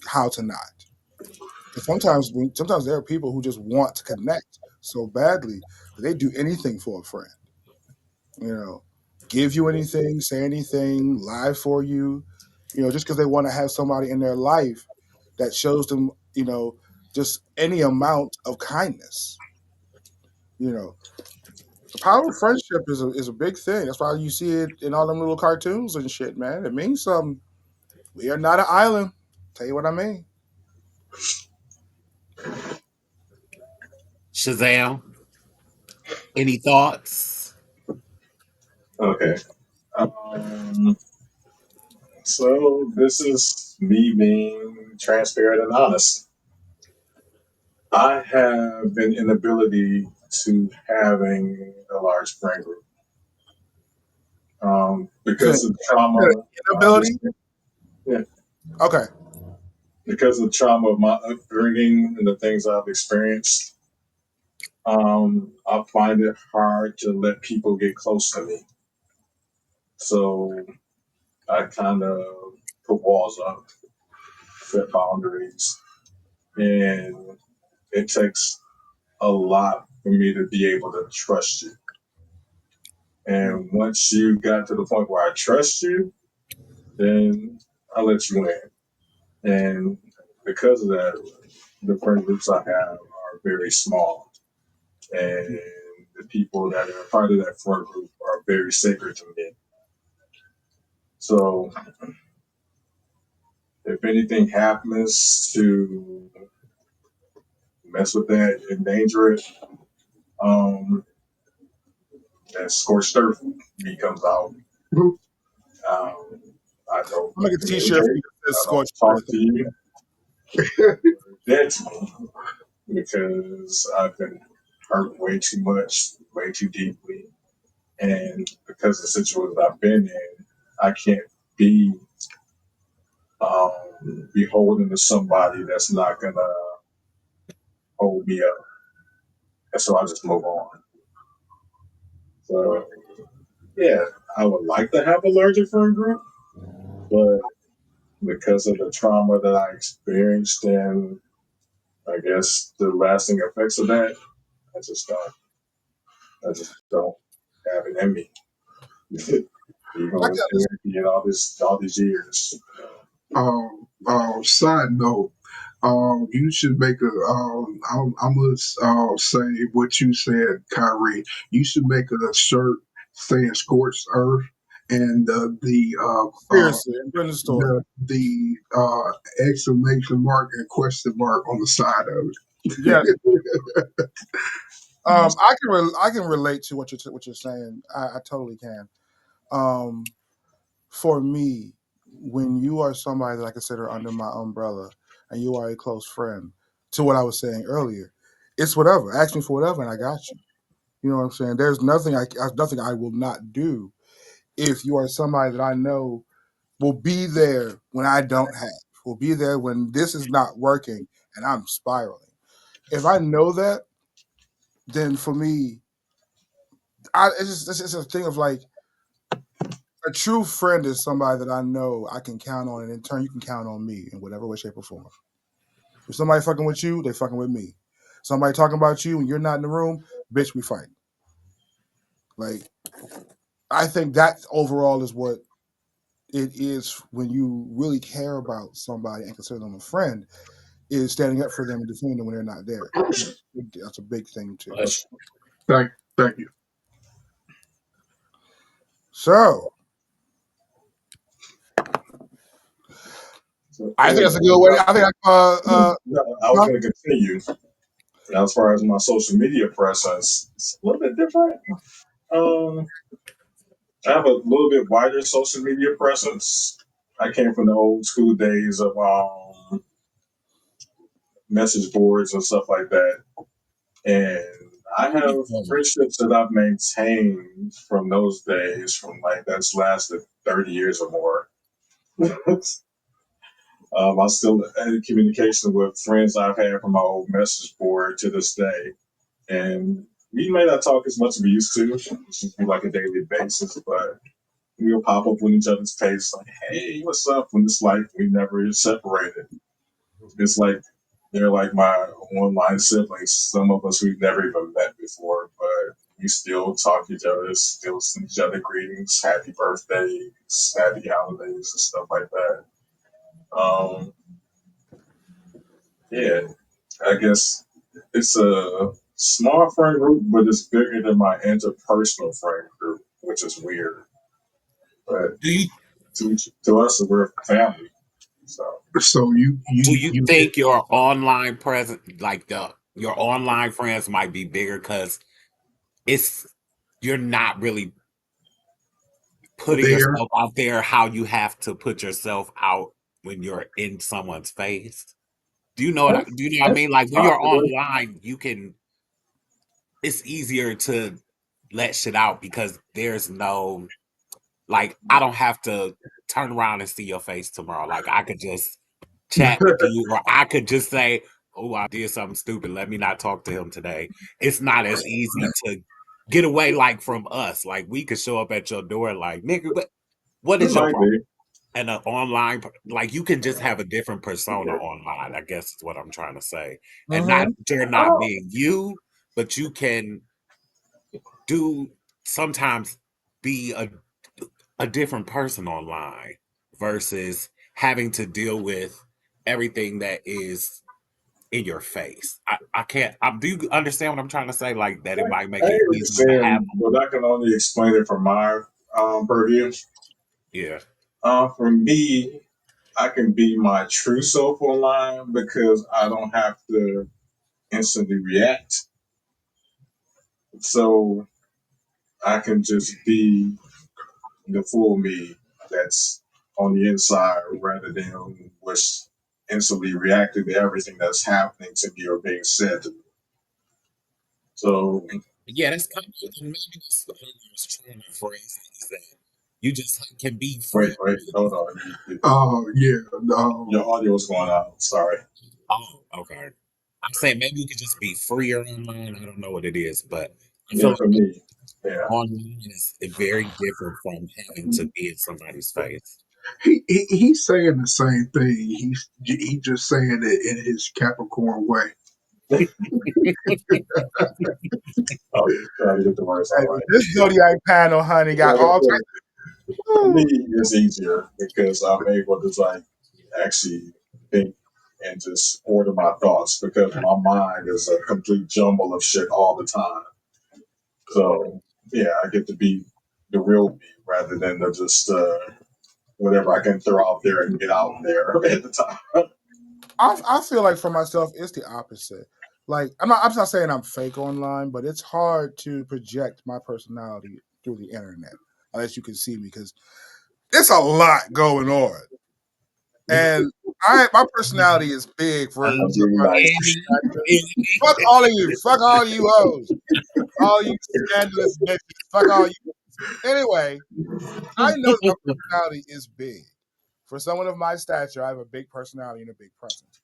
how to not. And sometimes there are people who just want to connect so badly that they do anything for a friend. You know, give you anything, say anything, lie for you. Just because they want to have somebody in their life that shows them, just any amount of kindness. You know, the power of friendship is a big thing. That's why you see it in all them little cartoons and shit, man. It means something. We are not an island. Tell you what I mean. Shazam, any thoughts? Okay. Um, so this is me being transparent and honest. I have an inability to having a large friend group because of trauma. Inability. Yeah, Okay. because of the trauma of my upbringing and the things I've experienced. I find it hard to let people get close to me. So I kind of put walls up, set boundaries, and it takes a lot for me to be able to trust you. And once you got to the point where I trust you, then I let you in. And because of that, the friend groups I have are very small. And the people that are part of that friend group are very sacred to me. So if anything happens to mess with that, endanger it, um, that scorched earth me comes out. Um, I don't I'm gonna make a T-shirt for you that says I don't "Scorched talk Earth." to you. That's me because I've been hurt way too much, way too deeply, and because of the situations I've been in, I can't be beholden to somebody that's not gonna hold me up, and so I just move on. So yeah, I would like to have a larger friend group, but because of the trauma that I experienced and I guess the lasting effects of that, I just don't. I just don't have it in me. Even I with got therapy and all these years. Side note, you should make a. I'm gonna say what you said, Kyrie. You should make a shirt saying "Scorched Earth" and seriously. I'm putting the store. the exclamation mark and question mark on the side of Yes. it. I can relate to what you're saying. I totally can. Um, for me, when you are somebody that I consider under my umbrella and you are a close friend, to what I was saying earlier, it's whatever. Ask me for whatever, and I got you. You know what I'm saying? There's nothing I will not do if you are somebody that I know will be there when I don't have, will be there when this is not working and I'm spiraling. If I know that, then for me, it's just a thing of like a true friend is somebody that I know I can count on, and in turn, you can count on me in whatever way, shape, or form. If somebody fucking with you, they fucking with me. Somebody talking about you and you're not in the room, bitch, we fight. Like I think that overall is what it is when you really care about somebody and consider them a friend, is standing up for them and defending them when they're not there. That's a big thing too. Thank you. So So I think that's a anyway, good way. I think no, I was going to continue. As far as my social media presence, it's a little bit different. Um, I have a little bit wider social media presence. I came from the old school days of message boards and stuff like that. And I have friendships that I've maintained from those days, from like that's lasted 30 years or more. I still in communication with friends I've had from my old message board to this day. And we may not talk as much as we used to, which is like a daily basis, but we'll pop up on each other's page like, hey, what's up? When it's like we never separated. It's like they're like my online siblings. Some of us we've never even met before, but we still talk to each other, still send each other greetings, happy birthdays, happy holidays, and stuff like that. Um, yeah, I guess it's a small friend group, but it's bigger than my interpersonal friend group, which is weird. But Do you to us, we're family. So So you do you you you think your online present, like your online friends, might be bigger because it's you're not really putting there. yourself out there how you have to put yourself out when you're in someone's face? Do you know what I mean? Like when you're Possible. online, it's easier to let shit out because there's no like I don't have to turn around and see your face tomorrow. Like I could just chat with you, or I could just say, "Oh, I did something stupid. Let me not talk to him today." It's not as easy to get away like from us. Like we could show up at your door, like nigga, what It is your might problem? be. And an online, like you can just have a different persona online. I guess is what I'm trying to say, and not you're not Oh, being you, but you can do sometimes be a different person online versus having to deal with everything that is in your face. I can't. Do you understand what I'm trying to say? Like that, it might I make it hear what you're easier to have. saying, but I can only explain it from my purview. Yeah, For me, I can be my true self online because I don't have to instantly react. So I can just be the full me that's on the inside rather than what's instantly reacting to everything that's happening to me or being said to me. So yeah. That's kind of maybe that's what I was trying to phrase it, is that you just can be free. wait, hold on. Oh yeah. Your audio is going out. Sorry. Oh, okay. I'm saying maybe you could just be freer online. I don't know what it is, but I feel Yeah, like for me. Yeah. online is very different from having to be in somebody's face. He's saying the same thing. He just saying it in his Capricorn way. Oh, trying to get the words out right. This zodiac panel, honey, got Like I all said, kinds. for me, Of, it's easier because I'm able to like actually think and just order my thoughts because my mind is a complete jumble of shit all the time. So yeah, I get to be the real me rather than the just whatever I can throw out there and get out there at the time. I feel like for myself, it's the opposite. Like I'm not saying I'm fake online, but it's hard to project my personality through the internet unless you can see me because it's a lot going on. And my personality is big for I'm some being of my nice. fuck all of you. Fuck all you hoes. All you scandalous bitches. Fuck all you. Anyway, I know that my personality is big. For someone of my stature, I have a big personality and a big presence.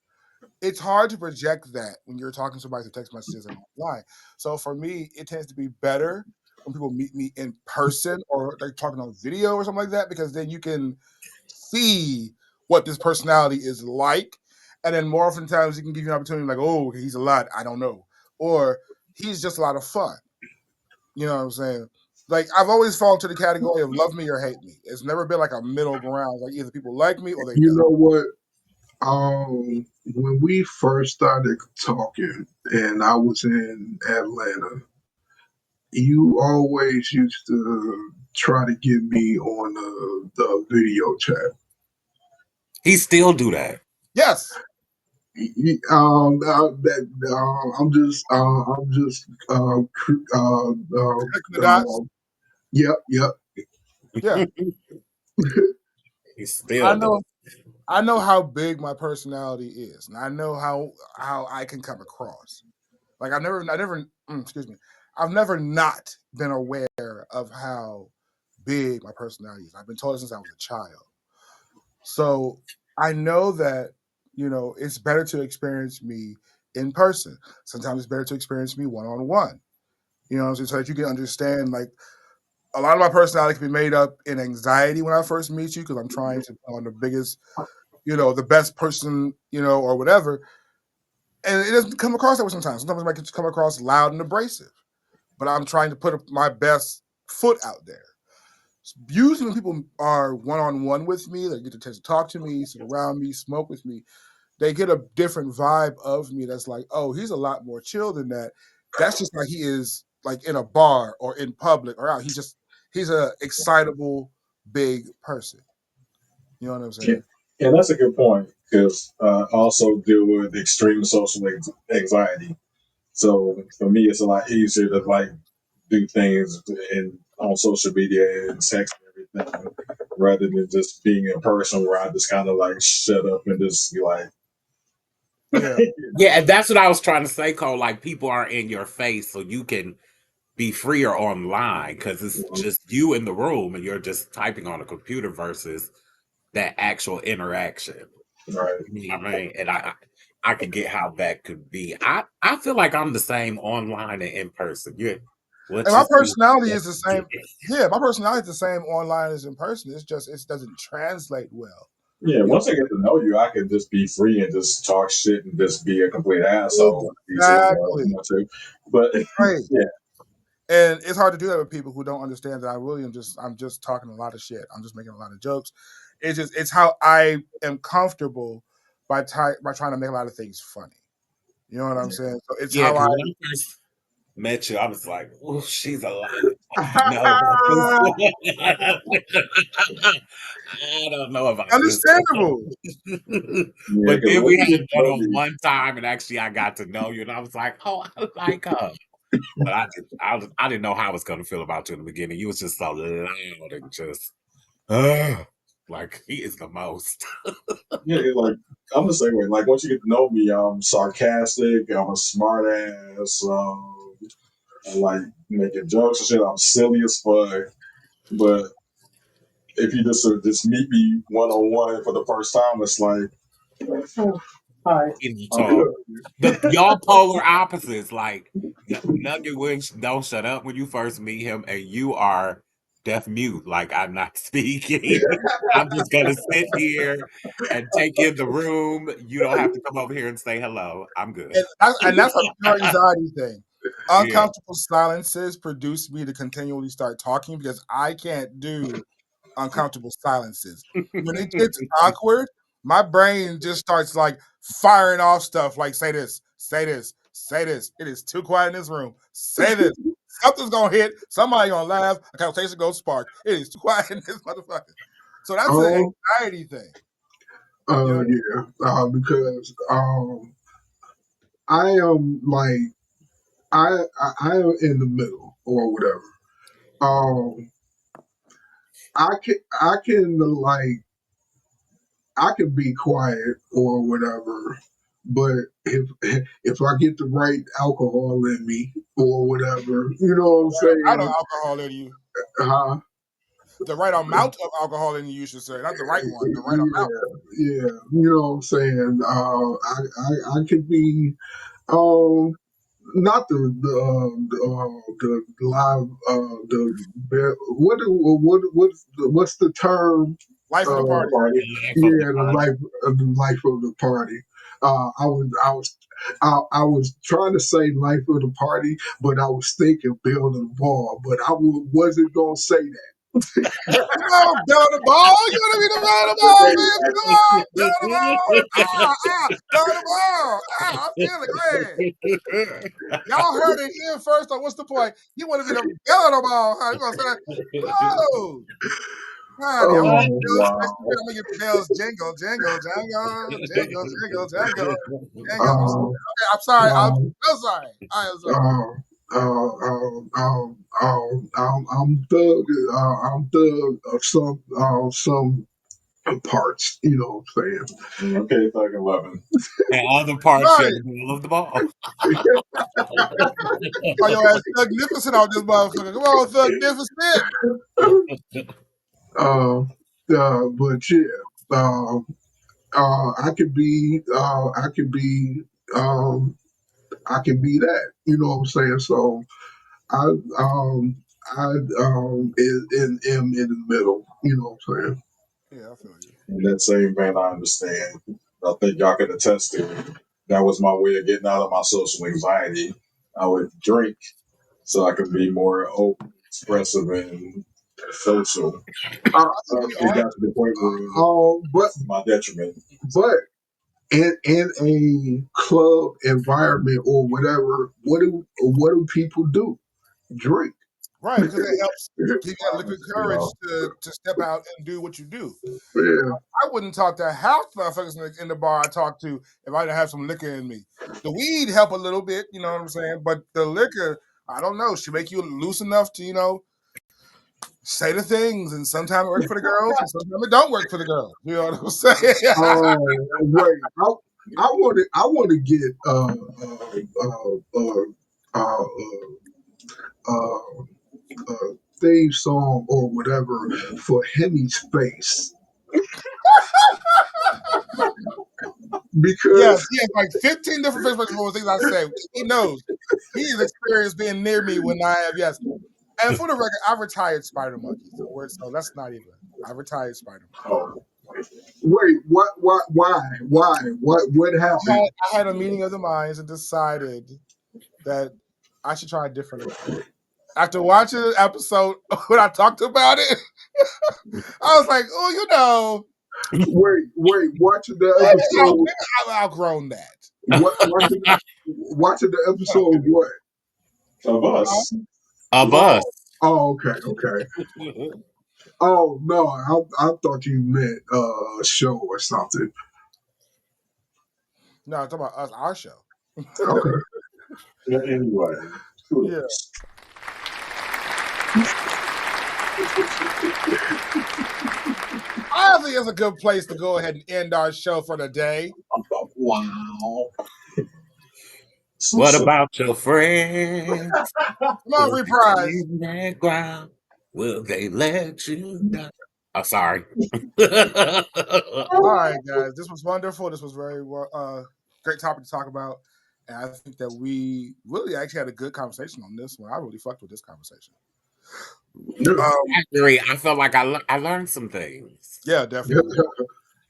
It's hard to project that when you're talking to somebody through text messages and online. So for me, it tends to be better when people meet me in person or they're talking on video or something like that because then you can see what this personality is like. And then more often times he can give you an opportunity like, oh, he's a lot, I don't know. Or he's just a lot of fun. You know what I'm saying? Like I've always fallen to the category of love me or hate me. It's never been like a middle ground. Like either people like me or they You don't. know what? When we first started talking, and I was in Atlanta, you always used to try to get me on the video chat. He still do that. Yes. I'm just Connecting the dots. yep. Yeah. He still I do. know I know how big my personality is, and I know how I can come across. Like excuse me, I've never not been aware of how big my personality is. I've been told it since I was a child. So I know that, it's better to experience me in person. Sometimes it's better to experience me one on one. You know what I'm saying? So that you can understand, like, a lot of my personality can be made up in anxiety when I first meet you because I'm trying to put on the biggest, the best person, or whatever. And it doesn't come across that way sometimes. Sometimes it might come across loud and abrasive, but I'm trying to put my best foot out there. Usually when people are one-on-one with me, they get the chance to talk to me, sit around me, smoke with me, they get a different vibe of me that's like, oh, he's a lot more chill than that. That's just like he is like in a bar or in public or out. He's a excitable big person. You know what I'm Yeah, saying? yeah, that's a good point because I also deal with extreme social anxiety. So for me, it's a lot easier to like do things in on social media and text and everything rather than just being in person where I just kind of like shut up and just be like Yeah. Yeah, and that's what I was trying to say, Cole. Like, people are in your face, so you can be freer online because it's just you in the room and you're just typing on a computer versus that actual interaction. Right. You know what I mean? And I could get how that could be. I feel like I'm the same online and in person. Yeah. And my personality is the same. Yeah, my personality is the same online as in person. It's just it doesn't translate well. Yeah, once I get to know you, I can just be free and just talk shit and just be a complete asshole. Exactly. But Right. yeah. And it's hard to do that with people who don't understand that I really am I'm just talking a lot of shit. I'm just making a lot of jokes. It's how I am comfortable by trying to make a lot of things funny. You know what I'm saying? So it's how I when I first met you, I was like, oh, she's alive. I don't know about this. understandable. Yeah, But then when we you had get to know me, one time, and actually I got to know you, and I was like, oh, I like her. But I didn't know how I was going to feel about you in the beginning. You was just so loud and just, like, he is the most. yeah, like I'm the same way. Like once you get to know me, I'm sarcastic. I'm a smart ass. I like making jokes and shit. I'm silly as fuck. But if you just meet me one on one for the first time, it's like, oh, hi, I'm good. Y'all polar opposites. Like, Nugget Witch don't shut up when you first meet him, and you are deaf mute. Like, I'm not speaking. I'm just gonna sit here and take in the room. You don't have to come over here and say hello. I'm good. And that's a pure anxiety thing. Yeah. Uncomfortable silences produce me to continually start talking because I can't do uncomfortable silences. When it gets awkward, my brain just starts like firing off stuff like say this, say this, say this. It is too quiet in this room. Say this. Something's gonna hit. Somebody gonna laugh. A conversation goes spark. It is too quiet in this motherfucker. So that's an anxiety thing. Yeah, because I am like I am in the middle or whatever. I can like I can be quiet or whatever, but if I get the right alcohol in me or whatever, you know what I'm saying? I don't alcohol in you. Huh? The right amount of alcohol in you, you should say, not the right one. The right amount. Yeah, you know what I'm saying. I could be not the live what's the term? Life of the party. Yeah, the life of the party. I was trying to say life of the party, but I was thinking building the ball, but wasn't gonna say that. Come on, build the ball. You want to be the man of the ball, man? Come on, build the ball. Build the ball. I feel it. Go ahead. Y'all heard it here first. So what's the point? You want to be the build the ball? Huh? You gonna say that? Oh. God, y'all want to make the bells jingle, jingle, jingle, jingle, jingle, jingle, jingle. Okay, I'm sorry. I'm so sorry. I am sorry. I'm thug of some parts, you know what I'm saying? Okay, Thug 11. And other parts, you're the middle of the ball. Oh, your ass magnificent out this motherfucker. Come on, magnificent. But yeah, I could be that, you know what I'm saying? So I am in the middle, you know what I'm saying? Yeah, I feel you. In that same vein, I understand. I think y'all can attest to it. That was my way of getting out of my social anxiety. I would drink so I could be more open, expressive, and social. It got to the point where but my detriment. But in a club environment or whatever, what do people do? Drink. Right, because it helps give you that liquid courage to step out and do what you do. Yeah. I wouldn't talk to half the motherfuckers in the bar I talk to if I didn't have some liquor in me. The weed help a little bit, you know what I'm saying? But the liquor, I don't know, should make you loose enough to, say the things. And sometimes it works for the girls, and sometimes it don't work for the girls. You know what I'm saying? Right. I want to get theme song or whatever for Hemi's face Yes, because he has like 15 different Facebook for things I say. He knows. He has experienced being near me when I have, yes. And for the record, I retired Spider Monkey. So that's not even. I retired Spider Monkey. Oh, wait, what happened? I had a meeting of the minds and decided that I should try a different approach. After watching the episode when I talked about it, I was like, oh, Wait, watching the maybe episode. I've outgrown that. What watching the episode of what? of us. A bus. Oh, okay. Oh no, I thought you meant a show or something. No, I'm talking about us, our show. Okay. Yeah, anyway, Yeah. I think it's a good place to go ahead and end our show for the day. wow. What about your friends? Come on, reprise. In that ground, will they let you down? Oh, sorry. All right, guys. This was wonderful. This was very great topic to talk about. And I think that we really actually had a good conversation on this one. I really fucked with this conversation. I agree. I felt like I learned some things. Yeah, definitely.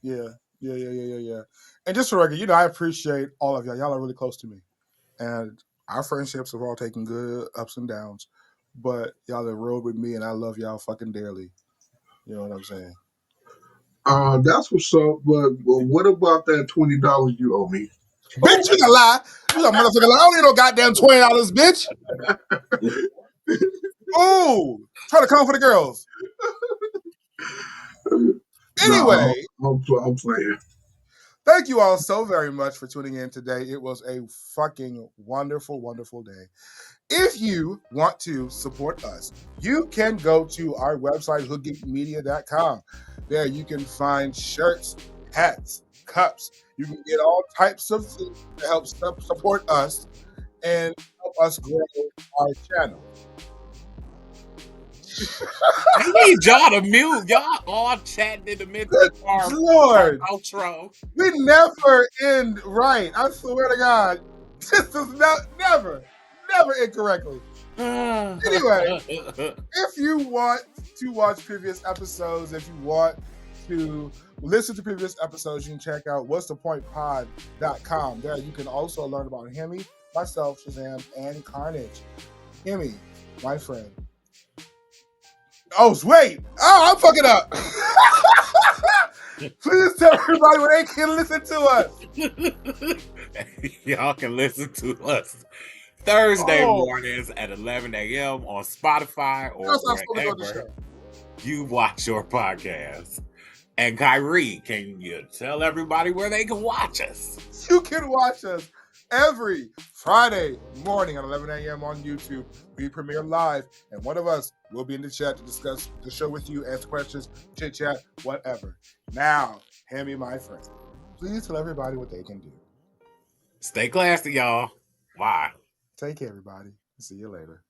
Yeah. And just for the record, I appreciate all of y'all. Y'all are really close to me. And our friendships have all taken good ups and downs. But y'all have rode with me and I love y'all fucking dearly. You know what I'm saying? That's what's up. But what about that $20 you owe me? Bitch, you gonna lie. You a motherfucker lie. I don't need no goddamn $20, bitch. Ooh, try to come for the girls. Anyway, I'm playing. thank you all so very much for tuning in today. It was a fucking wonderful, wonderful day. If you want to support us, you can go to our website, hoodgeekmedia.com. There you can find shirts, hats, cups. You can get all types of things to help support us and help us grow our channel. I need y'all to mute. Y'all all chatting in the middle of our Lord, outro. we never end right. I swear to God, this is never end correctly. Anyway, if you want to watch previous episodes, if you want to listen to previous episodes, you can check out what'sthepointpod.com. There you can also learn about Hemi, myself, Shazam, and Carnage. Hemi, my friend. Oh, wait. Oh, I'm fucking up. Please tell everybody where they can listen to us. Y'all can listen to us Thursday mornings at 11 a.m. on Spotify or wherever you watch your podcast. And Kyrie, can you tell everybody where they can watch us? You can watch us every Friday morning at 11 a.m. on YouTube. We premiere live, and one of us will be in the chat to discuss the show with you, answer questions, chit chat, whatever. Now, Hemi, my friend, please tell everybody what they can do. Stay classy, y'all. Bye. Take care, everybody. See you later.